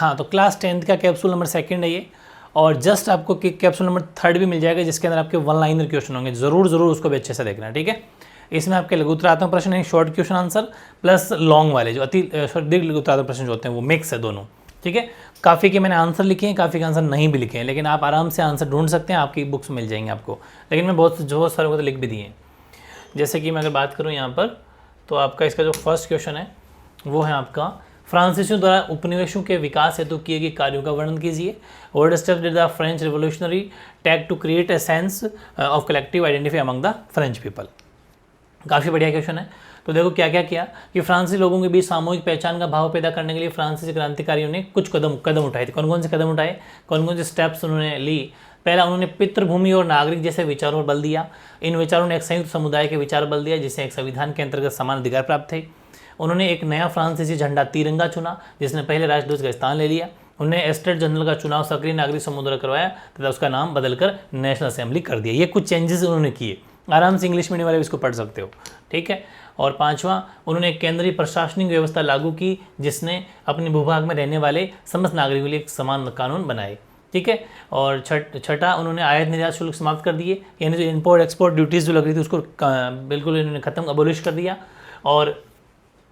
हाँ, तो class 10th का कैप्सूल नंबर 2 है ये, और जस्ट आपको कैप्सूल नंबर 3 भी मिल जाएगा, जिसके अंदर आपके 1 लाइनर क्वेश्चन होंगे। ज़रूर उसको भी अच्छे से देखना, ठीक है। इसमें आपके लघुत्तरात्मक प्रश्न है, short question answer plus long वाले जो दीर्घ लघुत्तरात्मक प्रश्न जो होते हैं वो मिक्स है दोनों, ठीक है। काफ़ी के मैंने आंसर लिखे हैं, काफ़ी के आंसर नहीं भी लिखे हैं, लेकिन आप आराम से आंसर ढूंढ सकते हैं, आपकी बुक्स मिल जाएंगे आपको। लेकिन मैं बहुत सारे को तो लिख भी दिए हैं। जैसे कि मैं अगर बात करूँ यहाँ पर, तो आपका इसका जो फर्स्ट क्वेश्चन है वो है आपका, फ्रांसीसियों द्वारा उपनिवेशों के विकास हेतु किए गए कार्यों का वर्णन कीजिए। What steps did the French revolutionary take to create a sense of collective identity among the French people. काफ़ी बढ़िया क्वेश्चन है। तो देखो क्या क्या किया कि फ्रांसीसी लोगों के बीच सामूहिक पहचान का भाव पैदा करने के लिए फ्रांसीसी क्रांतिकारियों ने कुछ कदम उठाए थे। कौन कौन से कदम उठाए, कौन कौन से स्टेप्स उन्होंने ली। पहला, उन्होंने पितृभूमि और नागरिक जैसे विचारों पर बल दिया। इन विचारों ने एक संयुक्त समुदाय के विचार बल दिया, जिससे एक संविधान के अंतर्गत समान अधिकार प्राप्त थे। उन्होंने एक नया फ्रांसीसी झंडा तिरंगा चुना, जिसने पहले राष्ट्रध्वज का स्थान ले लिया। उन्होंने एस्टेट जनरल का चुनाव सक्रिय नागरिक समूह द्वारा करवाया तथा उसका नाम बदलकर नेशनल असेंबली कर दिया। ये कुछ चेंजेस उन्होंने किए, आराम से इंग्लिश मीडियम वाले भी इसको पढ़ सकते हो, ठीक है। और पांचवा, उन्होंने एक केंद्रीय प्रशासनिक व्यवस्था लागू की, जिसने अपने भूभाग में रहने वाले समस्त नागरिकों के लिए एक समान कानून बनाए, ठीक है। और छठा, उन्होंने आयात निर्यात शुल्क समाप्त कर दिए, यानी जो इम्पोर्ट एक्सपोर्ट ड्यूटीज़ जो लग रही थी उसको बिल्कुल इन्होंने खत्म अबोलिश कर दिया। और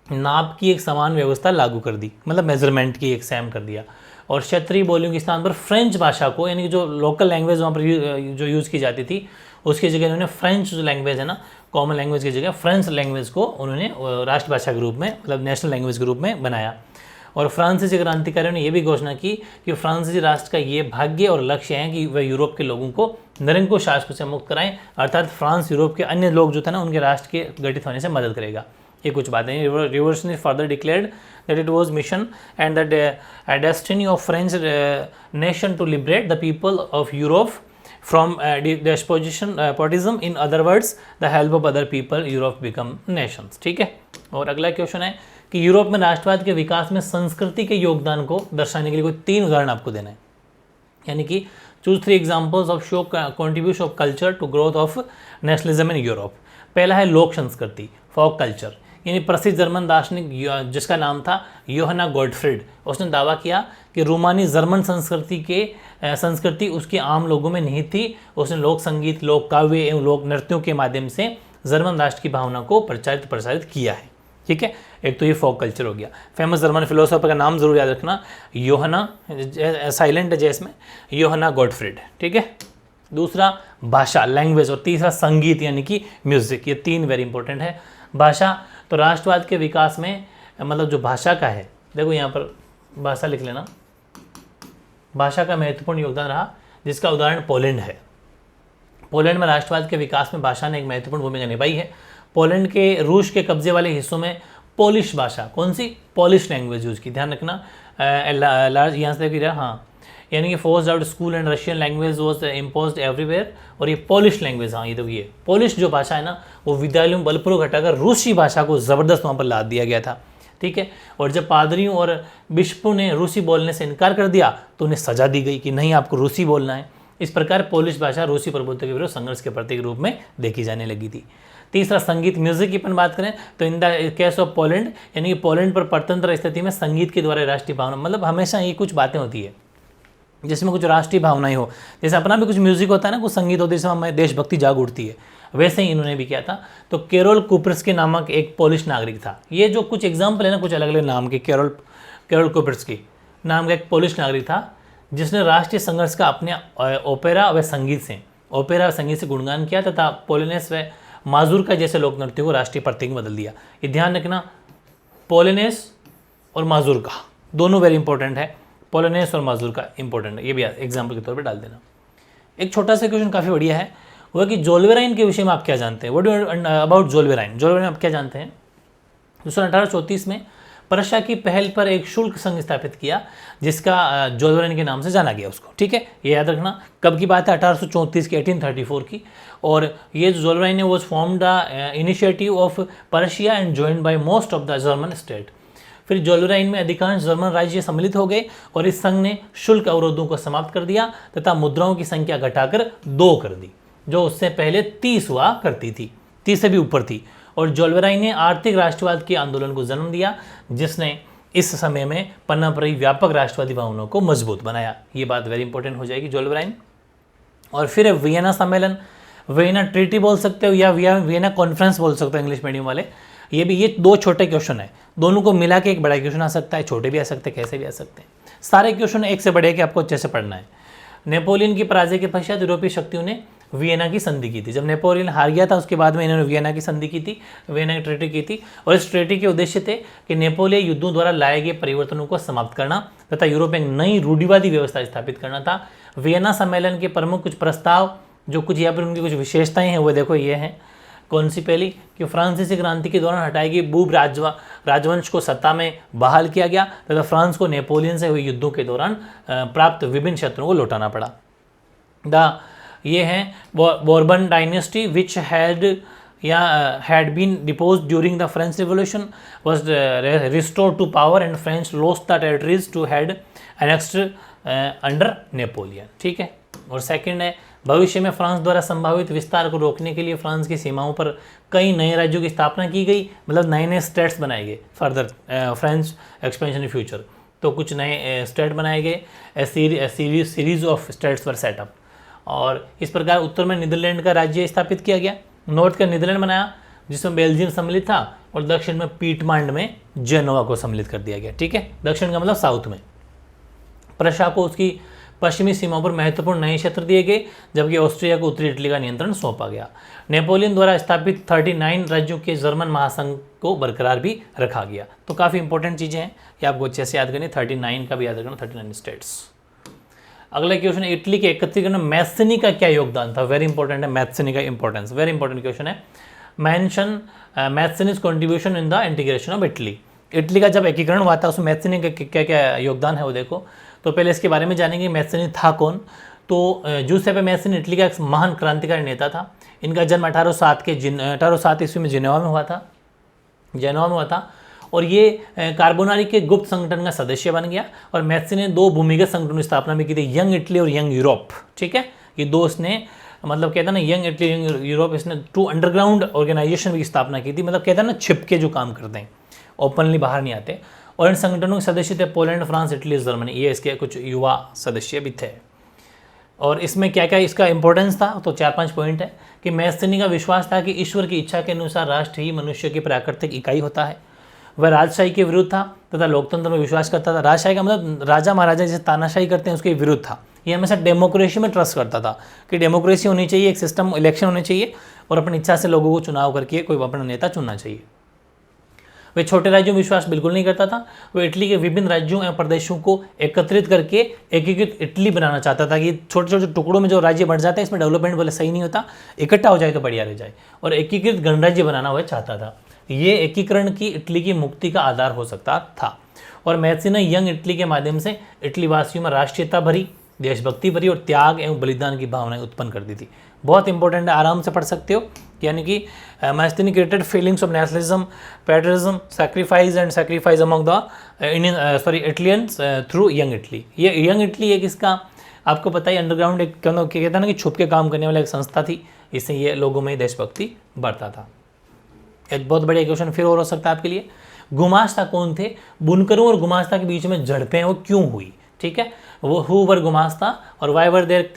नाप की एक समान व्यवस्था लागू कर दी, मतलब मेजरमेंट की एक सेम कर दिया। और क्षेत्रीय बोलियों के स्थान पर फ्रेंच भाषा को, यानी कि जो लोकल लैंग्वेज वहाँ पर जो यूज़ की जाती थी उसकी जगह उन्होंने फ्रेंच जो लैंग्वेज है ना, कॉमन लैंग्वेज की जगह फ्रेंच लैंग्वेज को उन्होंने राष्ट्रभाषा के रूप में, मतलब नेशनल लैंग्वेज के रूप में बनाया। और फ्रांसीसी क्रांतिकारियों ने यह भी घोषणा की कि फ्रांसीसी राष्ट्र का ये भाग्य और लक्ष्य है कि वह यूरोप के लोगों को निरंकुश शासन से मुक्त कराएं, अर्थात फ्रांस यूरोप के अन्य लोग जो थे ना उनके राष्ट्र के गठित होने से मदद करेगा। ये कुछ बातें। Revolution further declared that it was mission and the destiny of French nation to liberate the people of Europe from despotism, in other words the help of other people Europe become nations, ठीक है। और अगला question है कि Europe में राष्ट्रवाद के विकास में संस्कृति के योगदान को दर्शाने के लिए कोई 3 उदाहरण आपको देना है, यानी कि choose 3 examples of show contribution of culture to growth of nationalism in Europe. पहला है लोक संस्कृति, फोक कल्चर, यानी प्रसिद्ध जर्मन दार्शनिक जिसका नाम था योहाना गॉटफ्रीड, उसने दावा किया कि रोमानी जर्मन संस्कृति उसके आम लोगों में नहीं थी। उसने लोक संगीत, लोक काव्य एवं लोक नृत्यों के माध्यम से जर्मन राष्ट्र की भावना को प्रचारित किया है, ठीक है। एक तो ये फोक कल्चर हो गया। फेमस जर्मन फिलोसोफर का नाम जरूर याद रखना, योहाना, साइलेंट है इसमें, योहाना गॉटफ्रीड, ठीक है। दूसरा भाषा, लैंग्वेज, और तीसरा संगीत यानी कि म्यूजिक। ये 3 वेरी इंपॉर्टेंट है। भाषा, तो राष्ट्रवाद के विकास में मतलब जो भाषा का है, देखो यहाँ पर भाषा लिख लेना, भाषा का महत्वपूर्ण योगदान रहा, जिसका उदाहरण पोलैंड है। पोलैंड में राष्ट्रवाद के विकास में भाषा ने एक महत्वपूर्ण भूमिका निभाई है। पोलैंड के रूस के कब्जे वाले हिस्सों में पोलिश भाषा, कौन सी, पोलिश लैंग्वेज यूज की, ध्यान रखना। लार्ज यहाँ से देखिए, हाँ, यानी कि force out school and Russian language was imposed everywhere. और ये पोलिश लैंग्वेज, हाँ, ये तो ये पोलिश जो भाषा है ना, वो विद्यालयों में बलपूर्वक हटाकर रूसी भाषा को ज़बरदस्त वहाँ पर लाद दिया गया था, ठीक है। और जब पादरियों और बिशपों ने रूसी बोलने से इनकार कर दिया तो उन्हें सजा दी गई कि नहीं, आपको रूसी बोलना है। इस प्रकार पोलिश भाषा रूसी प्रभुत्व के विरुद्ध संघर्ष के प्रतीक रूप में देखी जाने लगी थी। तीसरा संगीत, म्यूजिक की अपन बात करें तो in the case of Poland, यानी कि पोलैंड पर परतंत्र स्थिति में संगीत के द्वारा राष्ट्रीय भावना, मतलब हमेशा ये कुछ बातें होती है जिसमें कुछ राष्ट्रीय भावनाएं हो, जैसे अपना भी कुछ म्यूजिक होता है ना, कुछ संगीत होता है जिसमें हमें देशभक्ति जाग उठती है, वैसे ही इन्होंने भी किया था। तो कैरोल कुप्रिस्की नामक एक पोलिश नागरिक था। ये जो कुछ एग्जाम्पल है ना, कुछ अलग अलग नाम के, कैरोल कुप्रिस्की नाम का एक पोलिश नागरिक था, जिसने राष्ट्रीय संघर्ष का अपने ओपेरा व संगीत से गुणगान किया तथा पोलिनेस व माजूरका जैसे लोक नृत्यों को राष्ट्रीय प्रतीक में बदल दिया। ये ध्यान रखना, पोलिनेस और माजूरका दोनों वेरी इंपॉर्टेंट है। पोलिनेस और माजूरका इंपॉर्टेंट है, ये भी एग्जाम्पल के तौर पर डाल देना। एक छोटा सा क्वेश्चन काफ़ी बढ़िया है, वो है कि जोल्वेराइन के विषय में आप क्या जानते हैं। व्हाट डू अबाउट जोल्वेराइन आप क्या जानते हैं। 1834 में प्रशा की पहल पर एक शुल्क संघ स्थापित किया, जिसका जोल्वेराइन के नाम से जाना गया उसको, ठीक है। ये याद रखना, कब की बात है, 1834 की, 1834 की। और ये जो जोल्वेराइन है was form the initiative of Persia and joined bye most of the German state. फिर जोल्वेराइन में अधिकांश जर्मन राज्य सम्मिलित हो गए और इस संघ ने शुल्क अवरोधों को समाप्त कर दिया तथा मुद्राओं की संख्या घटाकर 2 कर दी, जो उससे पहले 30 हुआ करती थी, 30 से भी ऊपर थी। और जोल्वेराइन ने आर्थिक राष्ट्रवाद के आंदोलन को जन्म दिया, जिसने इस समय में पनप रही व्यापक राष्ट्रवादी भावनाओं को मजबूत बनाया। ये बात वेरी इंपॉर्टेंट हो जाएगी जोल्बराइन। और फिर है वियना सम्मेलन, वियना ट्रीटी बोल सकते हो या वियना कॉन्फ्रेंस बोल सकते हो इंग्लिश मीडियम वाले। ये दो छोटे क्वेश्चन है, दोनों को मिला के एक बड़ा क्वेश्चन आ सकता है, छोटे भी आ सकते हैं, कैसे भी आ सकते हैं। सारे क्वेश्चन एक से बड़े के आपको अच्छे से पढ़ना है। नेपोलियन की पराजय के पश्चात यूरोपीय शक्तियों ने वियना की संधि की थी। जब नेपोलियन हार गया था उसके बाद में इन्होंने वियना की संधि की थी, वियना की ट्रीटी की थी। और इस ट्रीटी के उद्देश्य थे कि नेपोलियन युद्धों द्वारा लाए गए परिवर्तनों को समाप्त करना तथा यूरोप में नई रूढ़िवादी व्यवस्था स्थापित करना था। वियना सम्मेलन के प्रमुख कुछ प्रस्ताव, जो कुछ यहाँ पर उनकी कुछ विशेषताएं हैं वो देखो ये हैं। कौन सी? पहली कि फ्रांसीसी क्रांति के दौरान हटाई गई बूब राजवंश को सत्ता में बहाल किया गया तथा फ्रांस को नेपोलियन से हुए युद्धों के दौरान प्राप्त विभिन्न क्षेत्रों को लौटाना पड़ा। ये हैं Bourbon dynasty which had been deposed during the French Revolution was restored to power and French lost the territories to had annexed under Napoleon। ठीक है। और सेकंड है भविष्य में फ्रांस द्वारा संभावित विस्तार को रोकने के लिए फ्रांस की सीमाओं पर कई नए राज्यों की स्थापना की गई, मतलब नए नए स्टेट्स बनाए गए further French expansion in future. तो कुछ नए स्टेट बनाए गए, series of states were set up. और इस प्रकार उत्तर में नीदरलैंड का राज्य स्थापित किया गया, नॉर्थ का नीदरलैंड बनाया जिसमें बेल्जियम सम्मिलित था, और दक्षिण में पीटमांड में जेनोवा को सम्मिलित कर दिया गया। ठीक है, दक्षिण का मतलब साउथ में। प्रशा को उसकी पश्चिमी सीमाओं पर महत्वपूर्ण नए क्षेत्र दिए गए, जबकि ऑस्ट्रिया को उत्तरी इटली का नियंत्रण सौंपा गया। नेपोलियन द्वारा स्थापित 39 राज्यों के जर्मन महासंघ को बरकरार भी रखा गया। तो काफ़ी इंपॉर्टेंट चीज़ें हैं कि आपको अच्छे से याद करनी, 39 का भी याद रखना, 39 स्टेट्स। अगला क्वेश्चन है इटली के एकत्रीकरण में मैथ्सनी का क्या योगदान था? वेरी इंपॉर्टेंट है मैथ्सनी का इंपॉर्टेंस, वेरी इंपॉर्टेंट क्वेश्चन है। Mention Mazzini's contribution in the integration of Italy. Italy का जब एकीकरण हुआ था उसमें मैथ्सनी का क्या क्या योगदान है वो देखो। तो पहले इसके बारे में जानेंगे मैथ्सनी था कौन। तो जूसेppe मैथ्सनी इटली का एक महान क्रांतिकारी नेता था। इनका जन्म 1807 ईस्वी में जेनेवा में हुआ था और ये कार्बोनारी के गुप्त संगठन का सदस्य बन गया। और मैथ्सनी ने 2 भूमिगत संगठनों की स्थापना भी की थी, यंग इटली और यंग यूरोप। ठीक है, ये 2 इसने मतलब कहता है ना यंग इटली यंग यूरोप, इसने 2 अंडरग्राउंड ऑर्गेनाइजेशन की स्थापना की थी, मतलब कहता है ना छिप के जो काम करते हैं, ओपनली बाहर नहीं आते। और इन संगठनों के सदस्य थे पोलैंड, फ्रांस, इटली, जर्मनी, ये इसके कुछ युवा सदस्य भी थे। और इसमें क्या क्या इसका इंपॉर्टेंस था, तो 4-5 पॉइंट है कि मैथ्सनी का विश्वास था कि ईश्वर की इच्छा के अनुसार राष्ट्र ही मनुष्य की प्राकृतिक इकाई होता है। वह राजशाही के विरुद्ध था तथा लोकतंत्र में विश्वास करता था। राजशाही का मतलब राजा महाराजा जैसे तानाशाही करते हैं उसके विरुद्ध था। ये हमेशा डेमोक्रेसी में ट्रस्ट करता था कि डेमोक्रेसी होनी चाहिए, एक सिस्टम, इलेक्शन होने चाहिए और अपनी इच्छा से लोगों को चुनाव करके कोई अपना नेता चुनना चाहिए। वे छोटे राज्यों में विश्वास बिल्कुल नहीं करता था। वो इटली के विभिन्न राज्यों एवं प्रदेशों को एकत्रित करके एकीकृत इटली बनाना चाहता था कि छोटे छोटे टुकड़ों में जो राज्य बढ़ जाते हैं इसमें डेवलपमेंट बोले सही नहीं होता, इकट्ठा हो जाए तो बढ़िया रह जाए, और एकीकृत गणराज्य बनाना वह चाहता था। ये एकीकरण की इटली की मुक्ति का आधार हो सकता था। और मैथ्सनी ने यंग इटली के माध्यम से इटली वासियों में राष्ट्रीयता भरी, देशभक्ति भरी और त्याग एवं बलिदान की भावनाएं उत्पन्न कर दी थी। बहुत इंपॉर्टेंट है, आराम से पढ़ सकते हो। यानी कि Mazzini created feelings of nationalism, patriotism, sacrifice among the Italians through Young Italy. ये यंग इटली एक इसका आपको पता ही अंडरग्राउंड एक कहता है ना कि छुप के काम करने वाला एक संस्था थी, इससे ये लोगों में देशभक्ति बढ़ता था। एक बहुत बड़े क्वेश्चन फिर और हो सकता है आपके लिए, गुमास्ता कौन थे? बुनकरों और गुमास्ता के बीच में झड़पें वो क्यों हुई? ठीक है, वो हु वर गुमास्ता और why were there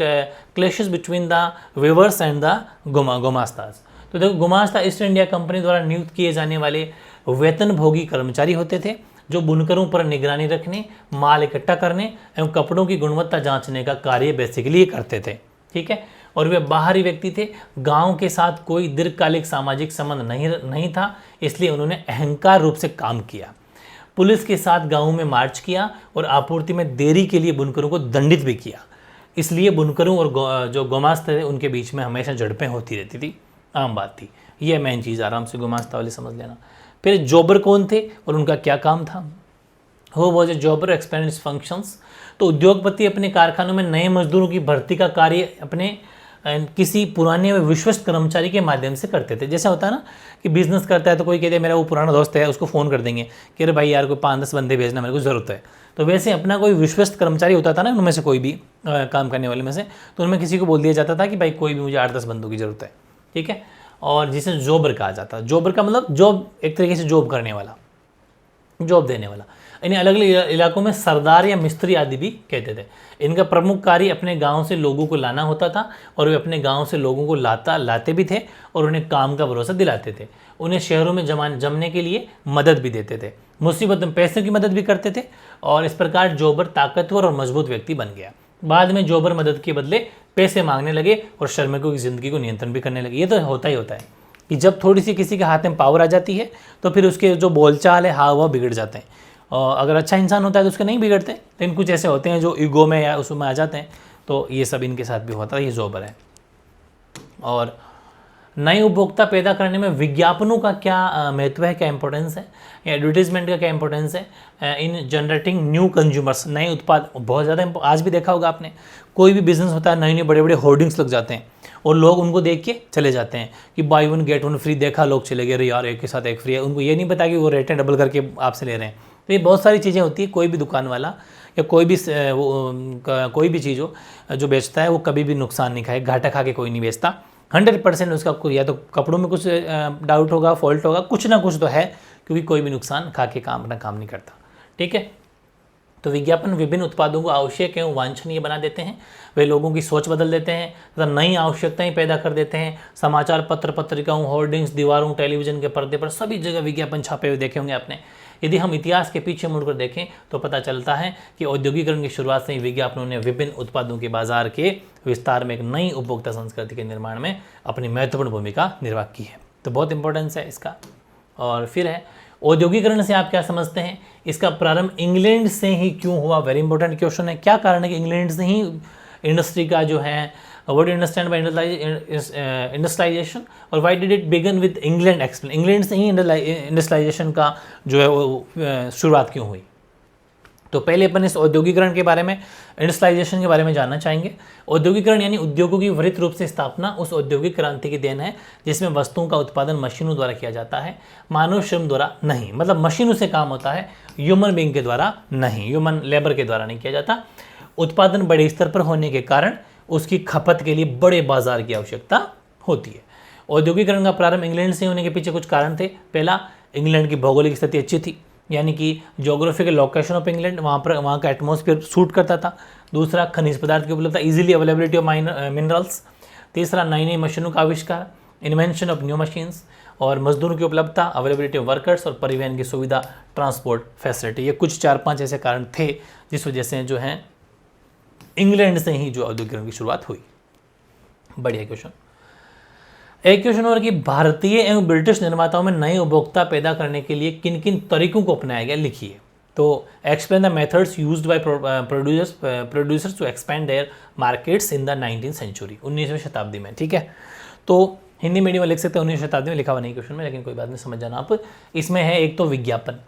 clashes between the weavers and the gumastas. तो देखो, गुमास्ता ईस्ट इंडिया कंपनी द्वारा नियुक्त किए जाने वाले वेतनभोगी कर्मचारी होते थे जो बुनकरों पर निगरानी रखने, माल इकट्ठा करने एवं कपड़ों की गुणवत्ता जांचने का कार्य बेसिकली करते थे। ठीक है, और वे बाहरी व्यक्ति थे, गांव के साथ कोई दीर्घकालिक सामाजिक संबंध नहीं था, इसलिए उन्होंने अहंकार रूप से काम किया। पुलिस के साथ गांव में मार्च किया और आपूर्ति में देरी के लिए बुनकरों को दंडित भी किया। इसलिए बुनकरों और जो गुमास्ता थे उनके बीच में हमेशा झड़पें होती रहती थी, आम बात थी। ये मेन चीज़ आराम से गुमास्ता वाले समझ लेना। फिर जॉबर कौन थे और उनका क्या काम था? हो वॉज ए जॉबर एक्सपेंड फंक्शंस। तो उद्योगपति अपने कारखानों में नए मजदूरों की भर्ती का कार्य अपने किसी पुराने व विश्वस्त कर्मचारी के माध्यम से करते थे। जैसा होता है ना कि बिजनेस करता है तो कोई कहते हैं मेरा वो पुराना दोस्त है, उसको फ़ोन कर देंगे कि अरे भाई यार कोई 5-10 बंदे भेजना, मेरे को ज़रूरत है। तो वैसे अपना कोई विश्वस्त कर्मचारी होता था ना उनमें से, कोई भी काम करने वाले में से, तो उनमें किसी को बोल दिया जाता था कि भाई कोई भी मुझे 8-10 बंदों की ज़रूरत है। ठीक है, और जिसे जॉबर कहा जाता है। जॉबर का मतलब जॉब, एक तरीके से जॉब करने वाला, जॉब देने वाला। इन्हें अलग अलग इलाकों में सरदार या मिस्त्री आदि भी कहते थे। इनका प्रमुख कार्य अपने गांव से लोगों को लाना होता था और वे अपने गांव से लोगों को लाते भी थे और उन्हें काम का भरोसा दिलाते थे। उन्हें शहरों में जमने के लिए मदद भी देते थे, मुसीबत में पैसों की मदद भी करते थे और इस प्रकार जोबर ताकतवर और मजबूत व्यक्ति बन गया। बाद में जोबर मदद के बदले पैसे मांगने लगे और श्रमिकों की ज़िंदगी को नियंत्रण भी करने लगे। ये तो होता ही होता है कि जब थोड़ी सी किसी के हाथ में पावर आ जाती है तो फिर उसके जो बोलचाल है हाव भाव बिगड़ जाते हैं। और अगर अच्छा इंसान होता है तो उसके नहीं बिगड़ते, लेकिन कुछ ऐसे होते हैं जो ईगो में या उसमें आ जाते हैं, तो ये सब इनके साथ भी होता है। ये जोबर है। और नए उपभोक्ता पैदा करने में विज्ञापनों का क्या महत्व है, क्या इंपॉर्टेंस है, या एडवर्टीजमेंट का क्या इंपॉर्टेंस है इन जनरेटिंग न्यू कंज्यूमर्स। नए उत्पाद बहुत ज़्यादा, आज भी देखा होगा आपने, कोई भी बिजनेस होता है नए नए बड़े बड़े होर्डिंग्स लग जाते हैं और लोग उनको देख के चले जाते हैं कि by one get one free, देखा लोग चले गए, अरे यार एक के साथ एक फ्री है। उनको ये नहीं पता कि वो रेटें डबल करके आपसे ले रहे हैं। तो ये बहुत सारी चीज़ें होती है। कोई भी दुकान वाला या कोई भी चीज़ हो जो बेचता है वो कभी भी नुकसान नहीं खाए, घाटा खा के कोई नहीं बेचता। 100% उसका या तो कपड़ों में कुछ डाउट होगा, फॉल्ट होगा, कुछ ना कुछ तो है, क्योंकि कोई भी नुकसान खा के अपना काम नहीं करता। ठीक है, तो विज्ञापन विभिन्न उत्पादों को आवश्यक एवं वांछनीय बना देते हैं, वे लोगों की सोच बदल देते हैं तथा नई आवश्यकताएं पैदा कर देते हैं। समाचार पत्र, पत्रिकाओं, होर्डिंग्स, दीवारों, टेलीविजन के पर्दे पर सभी जगह विज्ञापन छापे हुए देखे होंगे आपने। यदि हम इतिहास के पीछे मुड़कर देखें तो पता चलता है कि औद्योगिकरण की शुरुआत से ही विज्ञापनों ने विभिन्न उत्पादों के बाजार के विस्तार में एक नई उपभोक्ता संस्कृति के निर्माण में अपनी महत्वपूर्ण भूमिका निर्वाह की है। तो बहुत इंपॉर्टेंस है इसका। और फिर है औद्योगिकरण से आप क्या समझते हैं, इसका प्रारंभ इंग्लैंड से ही क्यों हुआ? वेरी इंपॉर्टेंट क्वेश्चन है। क्या कारण है कि इंग्लैंड से ही इंडस्ट्री का जो है, what you understand by industrialization, और why did it begin with England? Explain, England से ही इंडस्ट्रियलाइजेशन का जो है वो शुरुआत क्यों हुई? तो पहले अपन इस औद्योगिकरण के बारे में, इंडस्ट्रियलाइजेशन के बारे में जानना चाहेंगे। औद्योगिकरण यानी उद्योगों की वृहत रूप से स्थापना उस औद्योगिक क्रांति की देन है जिसमें वस्तुओं का उत्पादन मशीनों द्वारा किया जाता है, मानव श्रम द्वारा नहीं। मतलब मशीनों से काम होता है, ह्यूमन बीइंग के द्वारा नहीं, ह्यूमन लेबर के द्वारा नहीं किया जाता। उत्पादन बड़े स्तर पर होने के कारण उसकी खपत के लिए बड़े बाजार की आवश्यकता होती है। औद्योगिकरण का प्रारंभ इंग्लैंड से होने के पीछे कुछ कारण थे। पहला, इंग्लैंड की भौगोलिक स्थिति अच्छी थी, यानी कि जोग्राफिकल लोकेशन ऑफ इंग्लैंड, वहाँ का एटमॉस्फेयर सूट करता था। दूसरा, खनिज पदार्थ की उपलब्धता, इजीली अवेलेबिलिटी ऑफ मिनरल्स। तीसरा, नई नई मशीनों का आविष्कार, इन्वेंशन ऑफ न्यू मशीन्स। और मजदूरों की उपलब्धता, अवेलेबिलिटी ऑफ वर्कर्स, और परिवहन की सुविधा, ट्रांसपोर्ट फैसिलिटी। ये कुछ 4-5 ऐसे कारण थे जिस वजह से जो है इंग्लैंड से ही जो औद्योगिकरण की शुरुआत हुई। बढ़िया क्वेश्चन। एक क्वेश्चन और कि भारतीय एवं ब्रिटिश निर्माताओं में नए उपभोक्ता पैदा करने के लिए किन किन तरीकों को अपनाया गया, लिखिए। तो explain the methods used by producers to expand their markets in the 19th century, 19वीं शताब्दी में। ठीक है, तो हिंदी मीडियम में लिख सकते हैं, 19वीं शताब्दी में लिखा हुआ नहीं क्वेश्चन में, लेकिन कोई बात नहीं, समझ जाना आप। इसमें है एक तो विज्ञापन,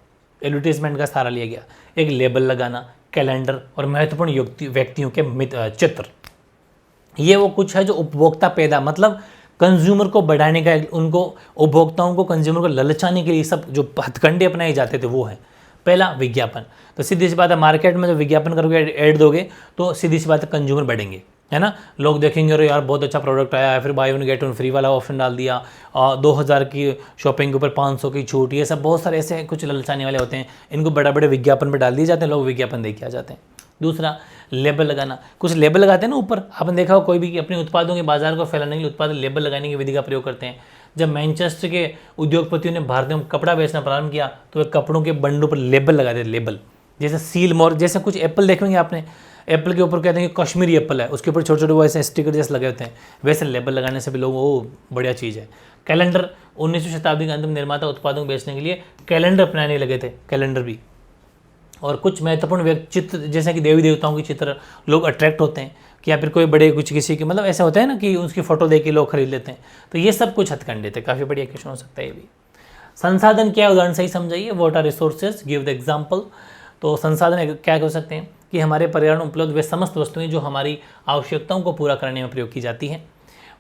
एडवर्टीजमेंट का सहारा लिया गया, एक लेबल लगाना, कैलेंडर, और महत्वपूर्ण व्यक्तियों के चित्र। ये वो कुछ है जो उपभोक्ता पैदा, मतलब कंज्यूमर को बढ़ाने का, उनको उपभोक्ताओं को, कंज्यूमर को ललचाने के लिए सब जो हथकंडे अपनाए जाते थे वो है। पहला, विज्ञापन। तो सीधी सी बात है, मार्केट में जो विज्ञापन करोगे, ऐड दोगे, तो सीधी सी बात है कंज्यूमर बढ़ेंगे, है ना। लोग देखेंगे अरे यार बहुत अच्छा प्रोडक्ट आया है, फिर by one get one free वाला ऑप्शन डाल दिया, 2000 की शॉपिंग के ऊपर 500 की छूट, ये सब बहुत सारे ऐसे कुछ ललचाने वाले होते हैं। इनको बड़े बड़े विज्ञापन पर डाल दिए जाते हैं, लोग विज्ञापन देख के आ जाते हैं। दूसरा, लेबल लगाना। कुछ लेबल लगाते हैं ना ऊपर, आपने देखा हो, कोई भी अपने उत्पादों के बाजार को फैलाने के लिए उत्पाद लेबल लगाने की विधि का प्रयोग करते हैं। जब मैनचेस्टर के उद्योगपतियों ने भारत में कपड़ा बेचना प्रारंभ किया तो वे कपड़ों के बंडों पर लेबल लगाते थे, लेबल, जैसे सील मोर, जैसे कुछ एप्पल देखेंगे आपने, एप्पल के ऊपर कहते हैं कि कश्मीरी एप्पल है, उसके ऊपर छोटे छोटे वो ऐसे स्टिकर जैसे लगे होते हैं, वैसे लेबल लगाने से भी लोग वो बढ़िया चीज़ है। कैलेंडर, 19वीं शताब्दी के अंत में निर्माता उत्पादों को बेचने के लिए कैलेंडर अपनाने लगे थे, कैलेंडर भी। और कुछ महत्वपूर्ण चित्र, जैसे कि देवी देवताओं के चित्र लोग अट्रैक्ट होते हैं, कि या फिर कोई बड़े कुछ किसी के, मतलब ऐसा होता है ना कि उसकी फ़ोटो देख के लोग खरीद लेते हैं। तो ये सब कुछ हथकंडे थे। काफ़ी बढ़िया क्वेश्चन हो सकता है ये भी। संसाधन क्या, उदाहरण सही समझाइए। What are resources, give the example. तो संसाधन क्या हो सकते हैं कि हमारे पर्यावरण उपलब्ध वे समस्त वस्तुएं जो हमारी आवश्यकताओं को पूरा करने में प्रयोग की जाती हैं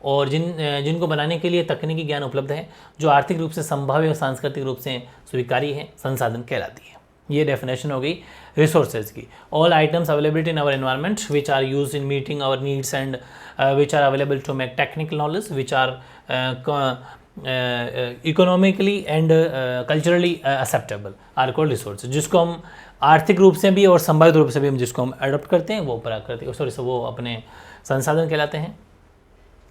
और जिनको बनाने के लिए तकनीकी ज्ञान उपलब्ध है, जो आर्थिक रूप से संभाव्य और सांस्कृतिक रूप से स्वीकार्य है, संसाधन कहलाती है। ये डेफिनेशन हो गई रिसोर्सेज की। All items availability in our environment which are use in meeting our needs and which are available to make technical knowledge which are economically and culturally acceptable are called resource, जिसको हम आर्थिक रूप से भी और संभावित रूप से भी हम जिसको हम अडॉप्ट करते हैं वो प्राकृतिक वो अपने संसाधन कहलाते हैं।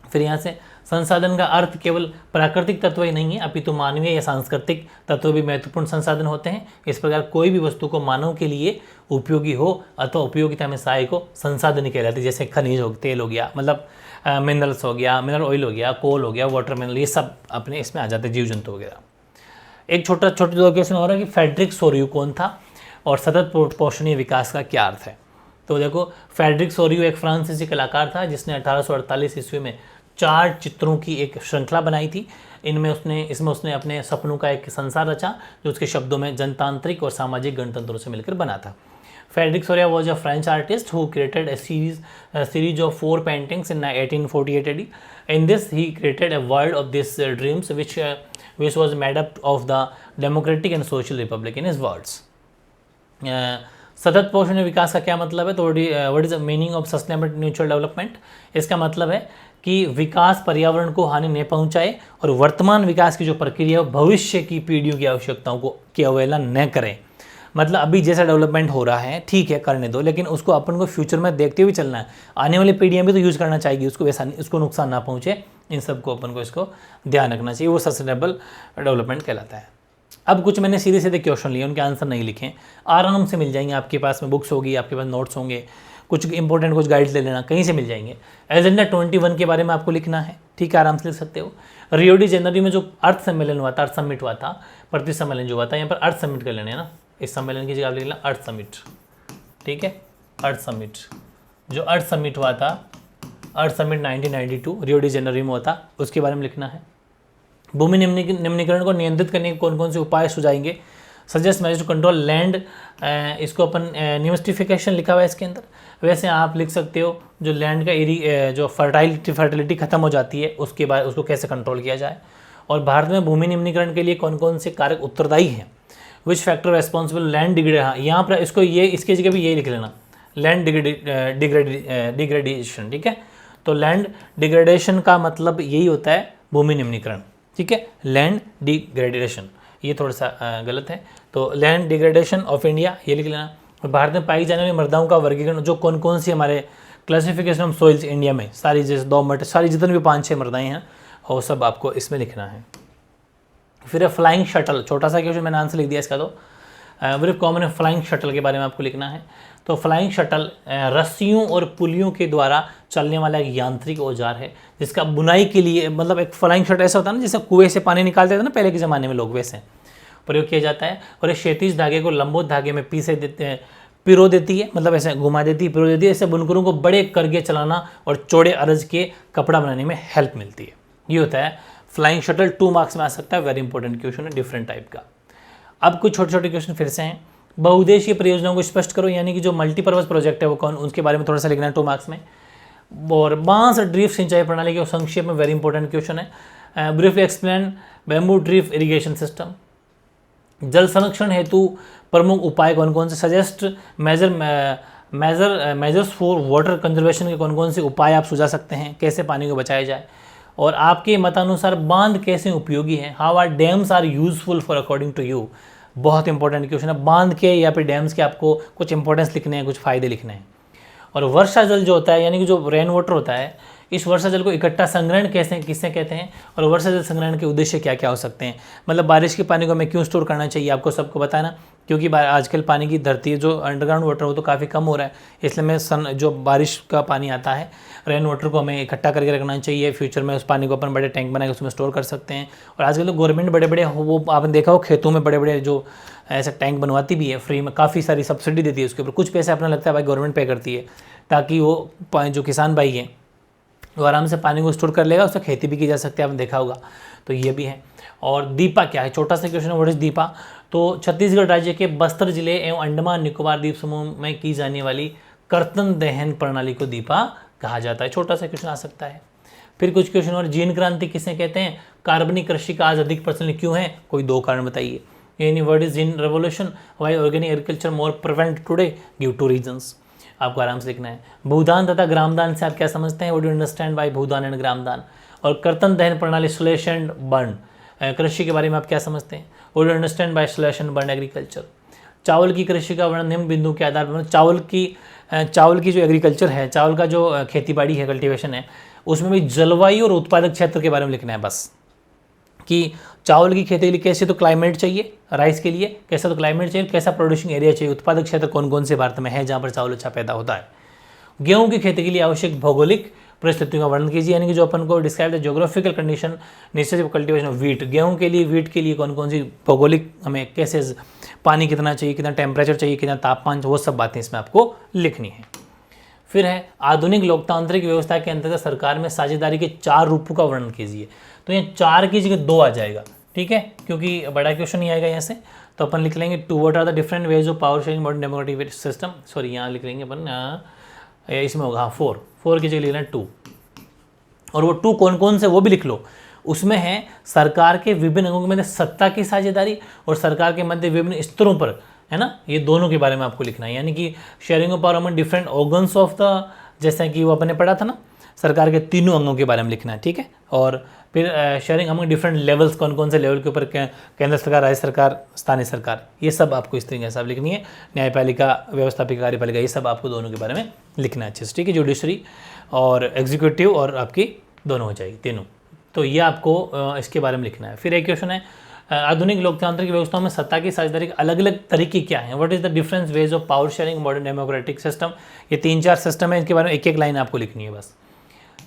फिर यहाँ से संसाधन का अर्थ केवल प्राकृतिक तत्व ही नहीं है, अपितु मानवीय या सांस्कृतिक तत्व भी महत्वपूर्ण संसाधन होते हैं। इस प्रकार कोई भी वस्तु को मानव के लिए उपयोगी हो अथवा उपयोगिता में सहायक हो संसाधन कहलाती है। जैसे खनिज हो, तेल हो गया, मतलब मिनरल्स हो गया, मिनरल ऑयल हो गया, कोल हो गया, वाटर मिनरल, ये सब अपने इसमें आ जाते हैं, जीव जंतु वगैरह। एक छोटा क्वेश्चन हो रहा है कि फ्रेडरिक सोरियू कौन था और सतत पोषणीय विकास का क्या अर्थ है। तो देखो, फ्रेडरिक सोरियू एक फ्रांसीसी कलाकार था जिसने 1848 ईस्वी में 4 चित्रों की एक श्रृंखला बनाई थी। इसमें उसने अपने सपनों का एक संसार रचा जो उसके शब्दों में जनतांत्रिक और सामाजिक गणतंत्रों से मिलकर बना था। Frederic Sorrieu was a French artist who created a series of 4 paintings in 1848 AD. In this he created a world of these dreams which was made up of the democratic and social republic in his words. सतत पोषण विकास का क्या मतलब है? तो what is the meaning of sustainable mutual development? इसका मतलब है कि विकास पर्यावरण को हानि न पहुंचाए और वर्तमान विकास की जो प्रक्रिया है भविष्य की पीढ़ियों की आवश्यकताओं को की अवहेलना न करें। मतलब अभी जैसा डेवलपमेंट हो रहा है ठीक है, करने दो, लेकिन उसको अपन को फ्यूचर में देखते हुए चलना है। आने वाली पीढ़ियां भी तो यूज़ करना चाहिए, उसको नुकसान ना पहुंचे, इन सबको अपन को इसको ध्यान रखना चाहिए। वो सस्टेनेबल डेवलपमेंट कहलाता है। अब कुछ मैंने सीधे सीधे क्वेश्चन लिए, उनके आंसर नहीं लिखे, आराम से मिल जाएंगे। आपके पास में बुक्स होगी, आपके पास नोट्स होंगे, कुछ इंपॉर्टेंट कुछ गाइड्स ले लेना, कहीं से मिल जाएंगे। एजेंडा 21 के बारे में आपको लिखना है, ठीक है, आराम से लिख सकते हो। रियो डी जेनेरो में जो अर्थ सम्मेलन हुआ था, अर्थ समिट हुआ था, पृथ्वी सम्मेलन जो हुआ था, यहाँ पर अर्थ समिट कर लेना है ना, इस सम्मेलन की जगह आप लिख लेना अर्थ समिट, ठीक है, अर्थ समिट। जो अर्थ समिट हुआ था, अर्थ समिट 1992 रियो डी जेनेरो में हुआ था, उसके बारे में लिखना है। भूमि निम्नीकरण को नियंत्रित करने के कौन कौन से उपाय सुझाएंगे? Suggest measures to control land, इसको अपन न्यूस्टिफिकेशन लिखा हुआ है इसके अंदर। वैसे आप लिख सकते हो जो लैंड का जो फर्टिलिटी खत्म हो जाती है उसके बाद उसको कैसे कंट्रोल किया जाए। और भारत में भूमि निम्नीकरण के लिए कौन कौन से कारक उत्तरदायी हैं? Which factor responsible land degrade, हाँ यहाँ पर इसको इसकी जगह भी यही लिख लेना, लैंड डिग्रेडेशन, ठीक है। तो लैंड डिग्रेडेशन का मतलब यही होता है भूमि निम्नीकरण, ठीक है, लैंड डिग्रेडेशन, ये थोड़ा सा गलत है। तो लैंड डिग्रेडेशन ऑफ इंडिया ये लिख लेना। और भारत में पाई जाने वाली मृदाओं का वर्गीकरण, जो कौन कौन सी हमारे क्लासिफिकेशन ऑफ सोइल्स इंडिया में सारी, जैसे दोमट, सारी जितनी भी 5-6 मृदाएं हैं वो सब आपको इसमें लिखना है। फिर फ्लाइंग शटल, छोटा सा क्वेश्चन, मैंने आंसर लिख दिया इसका। तो वेरी कॉमन फ्लाइंग शटल के बारे में आपको लिखना है। तो फ्लाइंग शटल रस्सियों और पुलियों के द्वारा चलने वाला एक यांत्रिक औजार है जिसका बुनाई के लिए, मतलब एक फ्लाइंग शटल ऐसा होता है ना जैसे कुएं से पानी निकालते थे ना पहले के ज़माने में लोग, वैसे प्रयोग किया जाता है। और ये क्षैतिज धागे को लंबोत धागे में पिरो देती है, मतलब ऐसे घुमा देती है, पिरो देती है। इससे बुनकरों को बड़े करगे चलाना और चौड़े अरज के कपड़ा बनाने में हेल्प मिलती है। ये होता है फ्लाइंग शटल। 2 मार्क्स में आ सकता है, वेरी इंपॉर्टेंट क्वेश्चन है, डिफरेंट टाइप का। अब कुछ छोटे छोटे क्वेश्चन फिर से हैं। बहुउद्देशीय परियोजनाओं को स्पष्ट करो, यानी कि जो मल्टीपर्पज प्रोजेक्ट है वो कौन, उसके बारे में थोड़ा सा लिखना है 2 मार्क्स में। और बांस ड्रिफ्ट सिंचाई प्रणाली के संक्षेप में, वेरी इंपॉर्टेंट क्वेश्चन है। Briefly explain bamboo drift irrigation system. जल संरक्षण हेतु प्रमुख उपाय कौन कौन से? Suggest measures for water conservation के कौन कौन से उपाय आप सुझा सकते हैं, कैसे पानी को बचाया जाए। और आपके मतानुसार बांध कैसे उपयोगी हैं? How are dams are useful for according to you. बहुत इंपॉर्टेंट क्वेश्चन है। बांध के या फिर डैम्स के आपको कुछ इंपॉर्टेंस लिखने हैं, कुछ फायदे लिखने हैं। और वर्षा जल जो होता है, यानी कि जो रेन वाटर होता है, इस वर्षा जल को इकट्ठा संग्रहण किससे कहते हैं, और वर्षा जल संग्रहण के उद्देश्य क्या क्या हो सकते हैं। मतलब बारिश के पानी को हमें क्यों स्टोर करना चाहिए, आपको सबको बताना, क्योंकि आजकल पानी की धरती जो अंडरग्राउंड वाटर वो तो काफ़ी कम हो रहा है, इसलिए मैं जो बारिश का पानी आता है, रेन वाटर को हमें इकट्ठा करके रखना चाहिए। फ्यूचर में उस पानी को अपन बड़े टैंक बनाकर उसमें स्टोर कर सकते हैं। और आजकल तो गवर्नमेंट बड़े बड़े वो आपने देखा हो खेतों में बड़े बड़े जो ऐसे टैंक बनवाती भी है फ्री में, काफ़ी सारी सब्सिडी देती है उसके ऊपर, कुछ पैसे अपना लगता है भाई गवर्नमेंट पे करती है, ताकि वो जो किसान भाई हैं वो आराम से पानी को स्टोर कर लेगा, उससे खेती भी की जा सकती है, आपने देखा होगा। तो ये भी है। और दीपा क्या है, छोटा सा क्वेश्चन है, व्हाट इज दीपा। तो छत्तीसगढ़ राज्य के बस्तर जिले एवं अंडमान निकोबार द्वीप समूह में की जाने वाली कर्तन दहन प्रणाली को दीपा कहा जाता है। छोटा सा क्वेश्चन आ सकता है। फिर कुछ क्वेश्चन और, जीन क्रांति किसे कहते हैं, कार्बनिक कृषि का आज अधिक प्रचलन क्यों है, कोई 2 कारण बताइए। यानी word is gene revolution, why organic agriculture more prevent today due two reasons, आपको आराम से लिखना है। भूदान तथा ग्रामदान से आप क्या समझते हैं, what do understand by Bhoodan and Gramdan. और कर्तन दहन प्रणाली, स्लैश एंड बर्न, कृषि के बारे में आप क्या समझते हैं? Would you understand bye slash and burn agriculture? चावल की कृषि का वर्णन निम्न बिंदु के आधार पर, चावल की जो एग्रीकल्चर है, चावल का जो खेतीबाड़ी है, कल्टीवेशन है, उसमें भी जलवायु और उत्पादक क्षेत्र के बारे में लिखना है बस, कि चावल की खेती के लिए कैसे तो क्लाइमेट चाहिए, राइस के लिए कैसा तो क्लाइमेट चाहिए, कैसा प्रोड्यूसिंग एरिया चाहिए, उत्पादक क्षेत्र कौन कौन से भारत में है जहाँ पर चावल अच्छा पैदा होता है। गेहूं की खेती के लिए आवश्यक भौगोलिक परिस्थितियों का वर्णन कीजिए, यानी कि जो अपन को describe the geographical condition necessary cultivation of wheat. गेहूं के लिए कौन कौन सी भौगोलिक, हमें कैसे पानी कितना चाहिए, कितना टेम्परेचर चाहिए, कितना तापमान, वो सब बातें इसमें आपको लिखनी है। फिर है आधुनिक लोकतांत्रिक व्यवस्था के अंतर्गत सरकार में साझेदारी के 4 रूपों का वर्णन कीजिए। तो यहाँ 4 की जगह 2 आ जाएगा, ठीक है, क्योंकि बड़ा क्वेश्चन नहीं आएगा यहाँ से, तो अपन लिख लेंगे 2 what are the different ways of power sharing modern democratic system. Sorry, यहाँ लिख लेंगे अपन, इसमें होगा 4 की जगह लिख लेना 2, और वो 2 कौन कौन से वो भी लिख लो। उसमें है सरकार के विभिन्न अंगों के मध्य सत्ता की साझेदारी और सरकार के मध्य विभिन्न स्तरों पर, है ना, ये दोनों के बारे में आपको लिखना है, यानी कि sharing of power among different organs of the, जैसा कि वो अपने पढ़ा था ना, सरकार के तीनों अंगों के बारे में लिखना है, ठीक है। और फिर शेयरिंग अमंग डिफरेंट लेवल्स, कौन कौन से लेवल के ऊपर केंद्र सरकार, राज्य सरकार, स्थानीय सरकार, ये सब आपको इस तरीके से आप लिखनी है। न्यायपालिका, व्यवस्थापिका, कार्यपालिका, ये सब आपको दोनों के बारे में लिखना है अच्छे से, ठीक है। जुडिशरी और एग्जीक्यूटिव और आपकी दोनों हो जाएगी, तीनों, तो ये आपको इसके बारे में लिखना है। फिर एक क्वेश्चन है, आधुनिक लोकतांत्रिक व्यवस्थाओं में सत्ता की साझेदारी के अलग अलग तरीके क्या हैं? What is the difference veg of power sharing modern democratic system? ये 3-4 सिस्टम है, इनके बारे में एक एक लाइन आपको लिखनी है बस।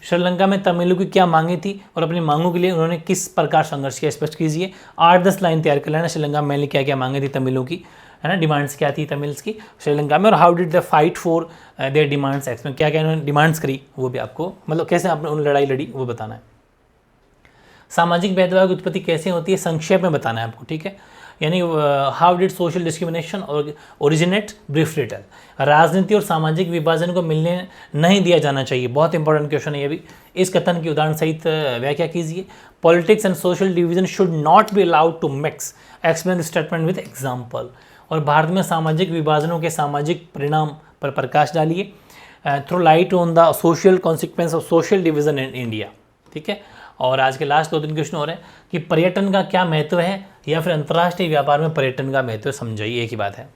श्रीलंका में तमिलों की क्या मांगे थी और अपनी मांगों के लिए उन्होंने किस प्रकार संघर्ष किया, स्पष्ट कीजिए। 8-10 लाइन तैयार कर लेना, श्रीलंका में क्या क्या मांगे थी तमिलों की, है ना, डिमांड्स क्या थी तमिल्स की श्रीलंका में, और how did the fight for their demands x में, क्या क्या उन्होंने डिमांड्स करी, वो भी आपको, मतलब कैसे आपने उन लड़ाई लड़ी, वो बताना है। सामाजिक भेदभाव की उत्पत्ति कैसे होती है, संक्षेप में बताना है आपको, ठीक है, यानी how did social discrimination originate, briefly tell. राजनीति और सामाजिक विभाजन को मिलने नहीं दिया जाना चाहिए, बहुत इंपॉर्टेंट क्वेश्चन है ये भी, इस कथन की उदाहरण सहित व्याख्या कीजिए। Politics and social division should not be allowed to mix, explain the statement with example. और भारत में सामाजिक विभाजनों के सामाजिक परिणाम पर प्रकाश डालिए, throw light on the social consequence of social division in India, ठीक है। और आज के लास्ट 2-3 क्वेश्चन हो रहे हैं कि पर्यटन का क्या महत्व है, या फिर अंतर्राष्ट्रीय व्यापार में पर्यटन का महत्व समझाइए, एक ही बात है।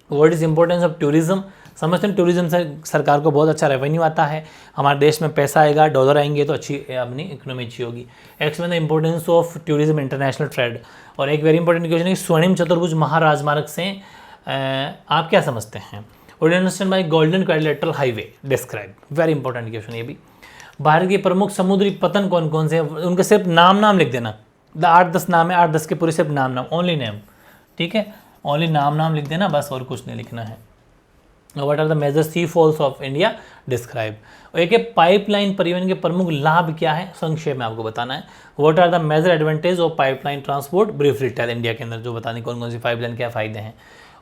What is importance of tourism? समझते हैं टूरिज्म से सरकार को बहुत अच्छा रेवेन्यू आता है, हमारे देश में पैसा आएगा, डॉलर आएंगे तो अच्छी अपनी इकोनॉमी अच्छी होगी। Explain the importance of tourism international trade. और एक वेरी इंपॉर्टेंट क्वेश्चन है, स्वर्णिम चतुर्भुज महाराजमार्ग से आप क्या समझते हैं? What do you understand bye golden quadrilateral highway, describe, very important question ये भी। भारत के प्रमुख समुद्री पतन कौन कौन से हैं, उनके सिर्फ नाम लिख देना, 8-10 नाम है, 8-10 के पूरे सिर्फ नाम, ओनली नेम, ठीक है, ओनली नाम लिख देना बस, और कुछ नहीं लिखना है। What are the major sea falls of India, describe. और एक है पाइपलाइन परिवहन के प्रमुख लाभ क्या है, संक्षेप में आपको बताना है। What are the major advantage of pipeline transport, briefly tell. India के अंदर जो बताने कौन कौन सी पाइपलाइन क्या फ़ायदे हैं।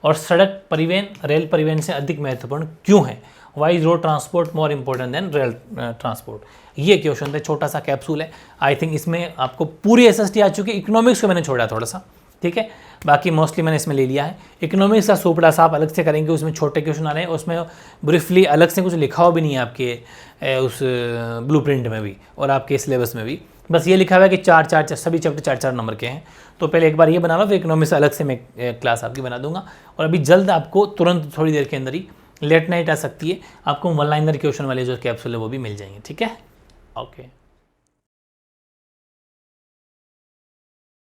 और सड़क परिवहन रेल परिवहन से अधिक महत्वपूर्ण क्यों है? Why is road transport more important than rail transport? ये क्वेश्चन थे, छोटा सा कैप्सूल है, आई थिंक इसमें आपको पूरी एसएसटी आ चुकी है। इकोनॉमिक्स को मैंने छोड़ा थोड़ा सा, ठीक है, बाकी मोस्टली मैंने इसमें ले लिया है। इकोनॉमिक्स का सोपड़ा सा आप अलग से करेंगे, उसमें छोटे क्वेश्चन आ रहे हैं, उसमें ब्रीफली अलग से कुछ लिखा हुआ भी नहीं है आपके उस ब्लूप्रिंट में भी और आपके सिलेबस में भी, बस ये लिखा हुआ है कि 4-4 सभी चैप्टर 4-4 नंबर के हैं। तो पहले एक बार ये बना लो, फिर इकोनॉमिक्स अलग से मैं क्लास आपकी बना दूंगा। और अभी जल्द आपको तुरंत थोड़ी देर के अंदर ही लेट नाइट आ सकती है, आपको वन लाइनर क्वेश्चन वाले जो कैप्सूल है वो भी मिल जाएंगे, ठीक है, ओके।